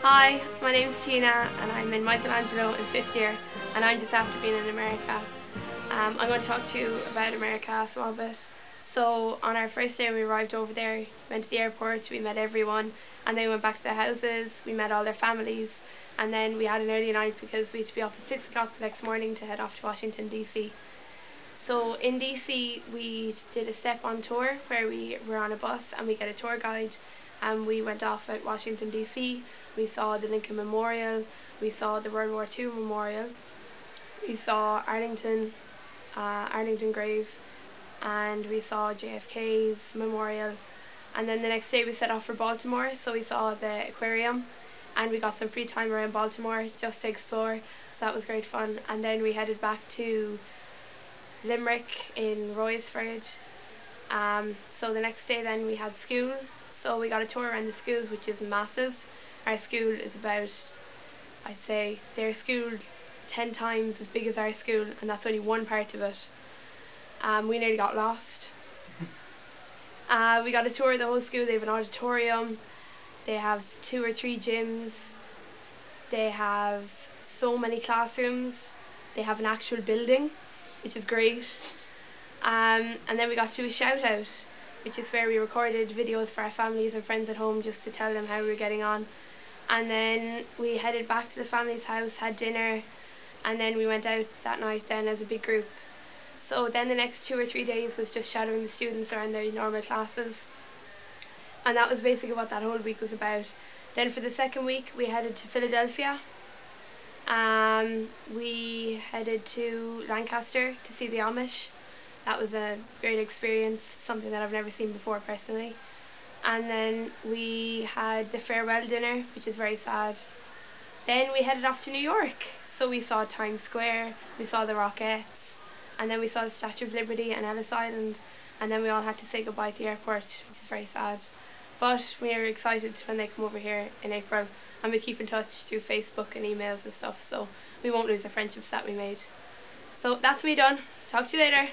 Hi, my name is Tina and I'm in Michelangelo in 5th year and I'm just after being in America. I'm going to talk to you about America a small bit. So on our first day when we arrived over there, went to the airport, we met everyone and then we went back to their houses, we met all their families and then we had an early night because we had to be up at 6 o'clock the next morning to head off to Washington DC. So in DC we did a step on tour where we were on a bus and we got a tour guide and we went off at Washington DC. We saw the Lincoln Memorial, we saw the World War II Memorial, we saw Arlington Grave, and we saw JFK's memorial. And then the next day we set off for Baltimore, so we saw the aquarium and we got some free time around Baltimore just to explore, so that was great fun. And then we headed back to Limerick in Royersford. So the next day then we had school, so we got a tour around the school, which is massive. Our school is about, I'd say, their school 10 times as big as our school, and that's only one part of it. We nearly got lost. We got a tour of the whole school. They have an auditorium, they have 2 or 3 gyms, they have so many classrooms, they have an actual building, which is great. And then we got to a shout out, which is where we recorded videos for our families and friends at home just to tell them how we were getting on. And then we headed back to the family's house, had dinner, and then we went out that night then as a big group. So then the next 2 or 3 days was just shadowing the students around their normal classes. And that was basically what that whole week was about. Then for the second week we headed to Philadelphia. We headed to Lancaster to see the Amish. That was a great experience, something that I've never seen before personally. And then we had the farewell dinner, which is very sad. Then we headed off to New York. So we saw Times Square, we saw the Rockettes, and then we saw the Statue of Liberty and Ellis Island, and then we all had to say goodbye at the airport, which is very sad. But we are excited when they come over here in April, and we keep in touch through Facebook and emails and stuff, so we won't lose the friendships that we made. So that's me done. Talk to you later.